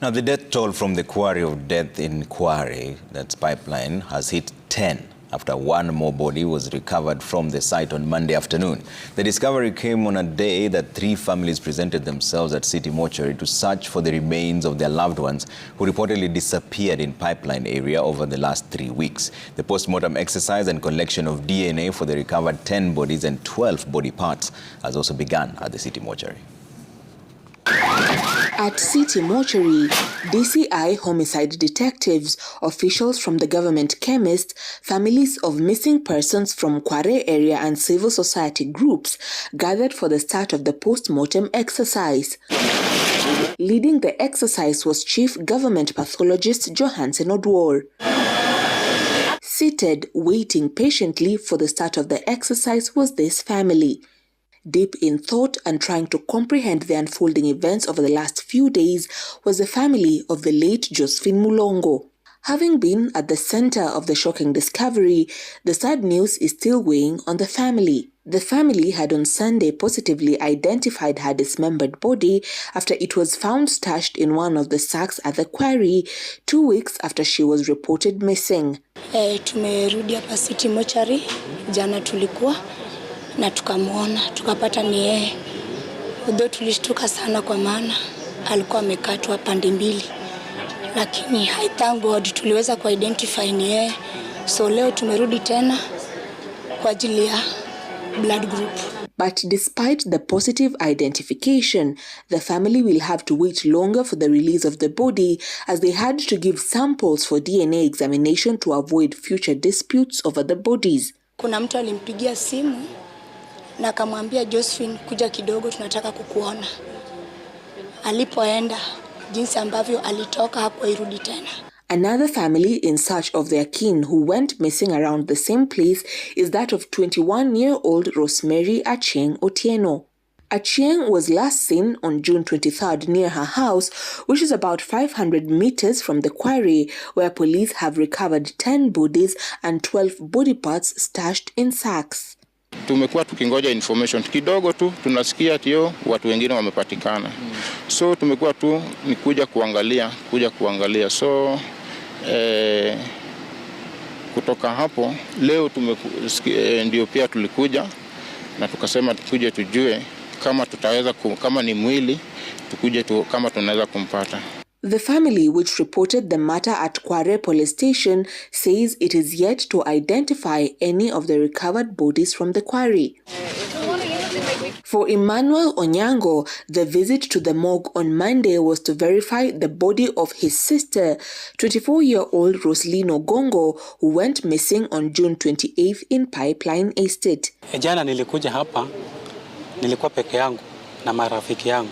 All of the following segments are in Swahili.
Now, the death toll from the quarry of death in Quarry, that's pipeline, has hit 10 after one more body was recovered from the site on Monday afternoon. The discovery came on a day that 3 families presented themselves at City Mortuary to search for the remains of their loved ones who reportedly disappeared in pipeline area over the last 3 weeks. The post-mortem exercise and collection of DNA for the recovered 10 bodies and 12 body parts has also begun at the City Mortuary. At City Mortuary, DCI homicide detectives, officials from the government chemist, families of missing persons from Quarry area and civil society groups gathered for the start of the post-mortem exercise. Leading the exercise was Chief Government Pathologist Johansen Odwor. Seated, waiting patiently for the start of the exercise was this family. Deep in thought and trying to comprehend the unfolding events over the last few days was the family of the late Josephine Mulongo. Having been at the center of the shocking discovery, the sad news is still weighing on the family. The family had on Sunday positively identified her dismembered body after it was found stashed in one of the sacks at the quarry 2 weeks after she was reported missing. Tumerudi hapa City Mortuary, jana tulikuwa na tukamwona, tukapata ni yeye. Ndio tulishtuka sana kwa maana alikuwa amekatwa pande mbili. Lakini thank God tuliweza kuidentify ni yeye. So leo tumerudi tena kwa ajili ya blood group. But despite the positive identification, the family will have to wait longer for the release of the body as they had to give samples for DNA examination to avoid future disputes over the bodies. Kuna mtu alimpigia simu na akamwambia Josephine, kuja kidogo tunataka kukuona. Alipoenda, jinsi ambavyo alitoka hakuirudi tena. Another family in search of their kin who went missing around the same place is that of 21-year-old Rosemary Achieng Otieno. Achieng was last seen on June 23rd near her house, which is about 500 meters from the quarry, where police have recovered 10 bodies and 12 body parts stashed in sacks. Tumekuwa tukingoja information kidogo tu, tunasikia tio watu wengine wamepatikana. So tumekuwa tu ni kuja kuangalia. So kutoka hapo leo ndio pia tulikuja na tukasema tukuje tujue kama tutaweza kama ni mwili tukuje kama tunaweza kumpata. The family, which reported the matter at Quarry police station, says it is yet to identify any of the recovered bodies from the quarry. For Emmanuel Onyango, the visit to the morgue on Monday was to verify the body of his sister, 24-year-old Roslino Gongo, who went missing on June 28th in Pipeline Estate. Jana nilikuja hapa, nilikuwa peke yangu na marafiki yangu.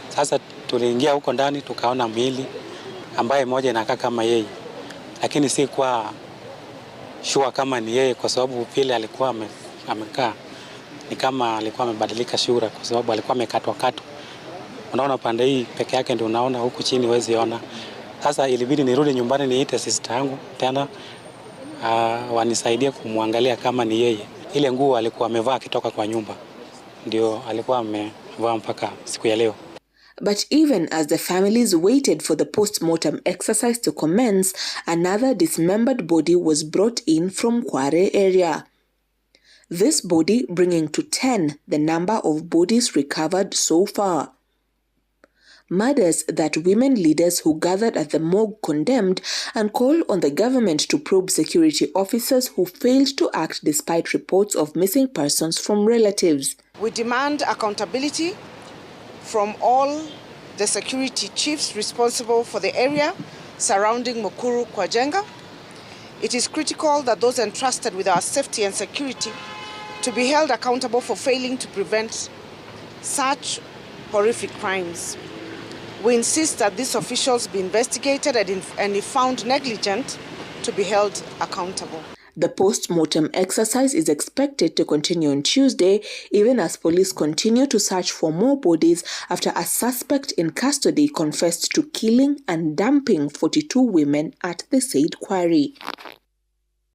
Sasa tuliingia huko ndani tukaona mwili ambaye moja inakaa kama yeye, lakini si kwa sure kama ni yeye kwa sababu vile alikuwa amekaa ni kama alikuwa amebadilika sura kwa sababu alikuwa amekatwa. Unaona pande hii peke yake ndio unaona, huku chini huwezi ona. Sasa ilibidi nirudi nyumbani niite sister yangu tena wanisaidie kumwangalia kama ni yeye. Ile nguo alikuwa amevaa akitoka kwa nyumba ndio alikuwa amevaa mpaka siku ya leo. But even as the families waited for the post-mortem exercise to commence, another dismembered body was brought in from Quarry area. This body bringing to 10 the number of bodies recovered so far. Murders that women leaders who gathered at the morgue condemned and called on the government to probe security officers who failed to act despite reports of missing persons from relatives. We demand accountability from all the security chiefs responsible for the area surrounding Mukuru Kwajenga. It is critical that those entrusted with our safety and security to be held accountable for failing to prevent such horrific crimes. We insist that these officials be investigated and if found negligent, to be held accountable. The post-mortem exercise is expected to continue on Tuesday, even as police continue to search for more bodies after a suspect in custody confessed to killing and dumping 42 women at the said quarry.